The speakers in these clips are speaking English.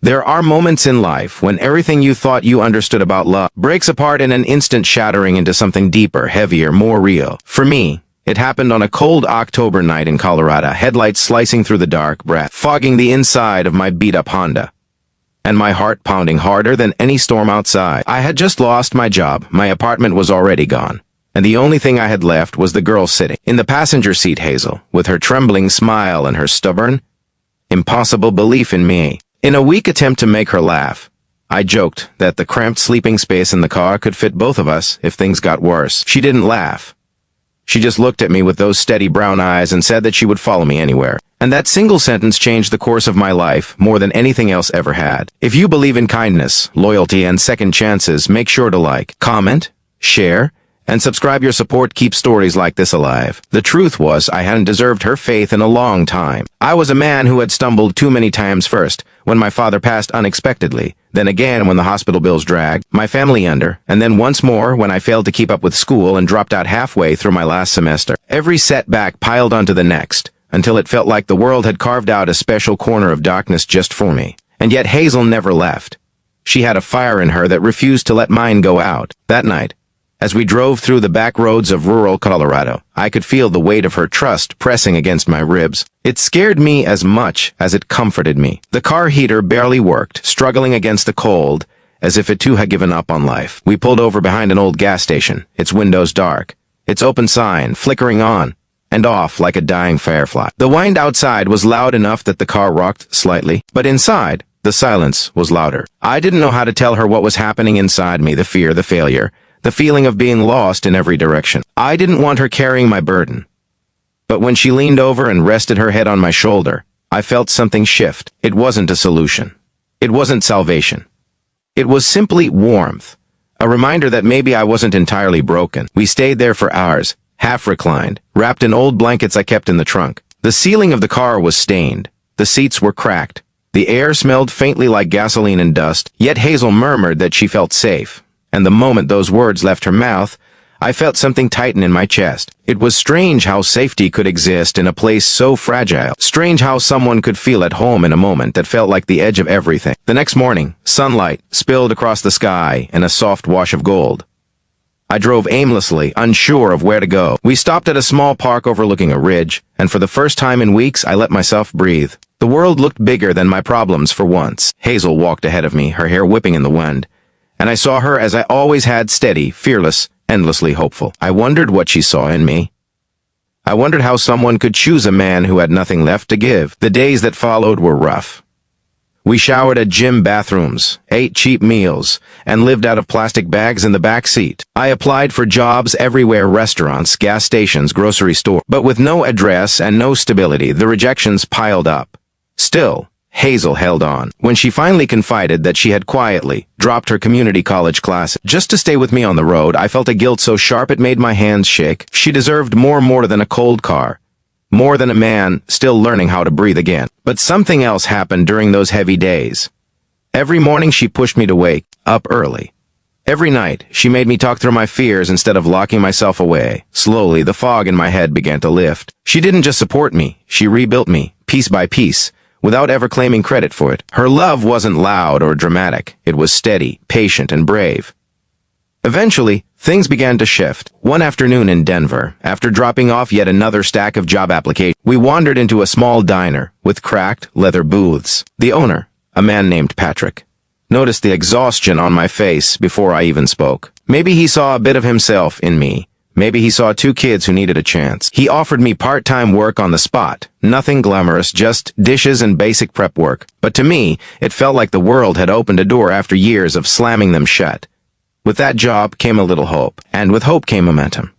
There are moments in life when everything you thought you understood about love breaks apart in an instant, shattering into something deeper, heavier, more real. For me, it happened on a cold October night in Colorado, headlights slicing through the dark, breath fogging the inside of my beat-up Honda, and my heart pounding harder than any storm outside. I had just lost my job, my apartment was already gone, and the only thing I had left was the girl sitting in the passenger seat, Hazel, with her trembling smile and her stubborn, impossible belief in me. In a weak attempt to make her laugh, I joked that the cramped sleeping space in the car could fit both of us if things got worse. She didn't laugh. She just looked at me with those steady brown eyes and said that she would follow me anywhere. And that single sentence changed the course of my life more than anything else ever had. If you believe in kindness, loyalty, and second chances, make sure to like, comment, share, and subscribe. Your support keeps stories like this alive. The truth was, I hadn't deserved her faith in a long time. I was a man who had stumbled too many times, first when my father passed unexpectedly, then again when the hospital bills dragged my family under, and then once more when I failed to keep up with school and dropped out halfway through my last semester. Every setback piled onto the next, until it felt like the world had carved out a special corner of darkness just for me. And yet Hazel never left. She had a fire in her that refused to let mine go out. That night, as we drove through the back roads of rural Colorado, I could feel the weight of her trust pressing against my ribs. It scared me as much as it comforted me. The car heater barely worked, struggling against the cold, as if it too had given up on life. We pulled over behind an old gas station, its windows dark, its open sign flickering on and off like a dying firefly. The wind outside was loud enough that the car rocked slightly, but inside, the silence was louder. I didn't know how to tell her what was happening inside me, the fear, the failure, the feeling of being lost in every direction. I didn't want her carrying my burden. But when she leaned over and rested her head on my shoulder, I felt something shift. It wasn't a solution. It wasn't salvation. It was simply warmth. A reminder that maybe I wasn't entirely broken. We stayed there for hours, half reclined, wrapped in old blankets I kept in the trunk. The ceiling of the car was stained. The seats were cracked. The air smelled faintly like gasoline and dust, yet Hazel murmured that she felt safe. And the moment those words left her mouth, I felt something tighten in my chest. It was strange how safety could exist in a place so fragile. Strange how someone could feel at home in a moment that felt like the edge of everything. The next morning, sunlight spilled across the sky in a soft wash of gold. I drove aimlessly, unsure of where to go. We stopped at a small park overlooking a ridge, and for the first time in weeks, I let myself breathe. The world looked bigger than my problems for once. Hazel walked ahead of me, her hair whipping in the wind, and I saw her as I always had, steady, fearless, endlessly hopeful. I wondered what she saw in me. I wondered how someone could choose a man who had nothing left to give. The days that followed were rough. We showered at gym bathrooms, ate cheap meals, and lived out of plastic bags in the back seat. I applied for jobs everywhere, restaurants, gas stations, grocery stores, but with no address and no stability, the rejections piled up. Still, Hazel held on. When she finally confided that she had quietly dropped her community college class just to stay with me on the road, I felt a guilt so sharp it made my hands shake. She deserved more than a cold car, more than a man still learning how to breathe again. But something else happened during those heavy days. Every morning she pushed me to wake up early. Every night she made me talk through my fears instead of locking myself away. Slowly, the fog in my head began to lift. She didn't just support me, she rebuilt me, piece by piece, without ever claiming credit for it. Her love wasn't loud or dramatic. It was steady, patient, and brave. Eventually, things began to shift. One afternoon in Denver, after dropping off yet another stack of job applications, we wandered into a small diner with cracked leather booths. The owner, a man named Patrick, noticed the exhaustion on my face before I even spoke. Maybe he saw a bit of himself in me. Maybe he saw two kids who needed a chance. He offered me part-time work on the spot. Nothing glamorous, just dishes and basic prep work. But to me, it felt like the world had opened a door after years of slamming them shut. With that job came a little hope, and with hope came momentum.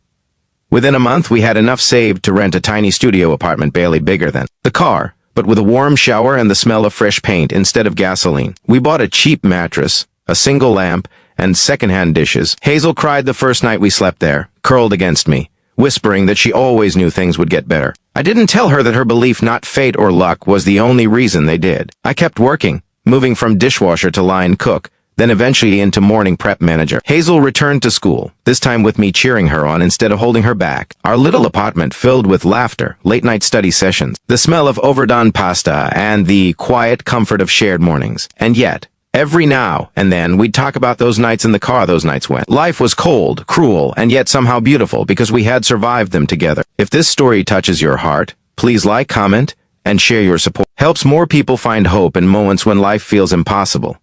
Within a month, we had enough saved to rent a tiny studio apartment barely bigger than the car, but with a warm shower and the smell of fresh paint instead of gasoline. We bought a cheap mattress, a single lamp, and secondhand dishes. Hazel cried the first night we slept there, curled against me, whispering that she always knew things would get better. I didn't tell her that her belief, not fate or luck, was the only reason they did. I kept working, moving from dishwasher to line cook, then eventually into morning prep manager. Hazel returned to school, this time with me cheering her on instead of holding her back. Our little apartment filled with laughter, late-night study sessions, the smell of overdone pasta, and the quiet comfort of shared mornings. And yet, every now and then, we'd talk about those nights in the car those nights when life was cold, cruel, and yet somehow beautiful because we had survived them together. If this story touches your heart, please like, comment, and share your support. Helps more people find hope in moments when life feels impossible.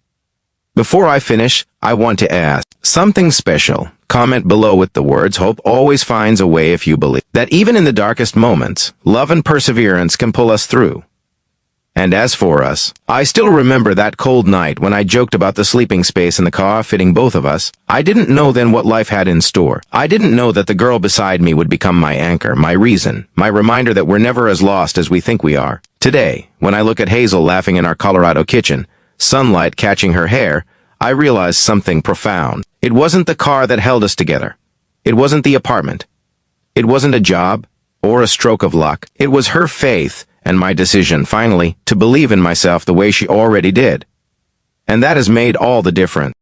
Before I finish, I want to ask something special. Comment below with the words, "Hope always finds a way if you believe." That even in the darkest moments, love and perseverance can pull us through. And as for us, I still remember that cold night when I joked about the sleeping space in the car fitting both of us. I didn't know then what life had in store. I didn't know that the girl beside me would become my anchor, my reason, my reminder that we're never as lost as we think we are. Today, when I look at Hazel laughing in our Colorado kitchen, sunlight catching her hair, I realized something profound. It wasn't the car that held us together. It wasn't the apartment. It wasn't a job or a stroke of luck. It was her faith and my decision, finally, to believe in myself the way she already did. And that has made all the difference.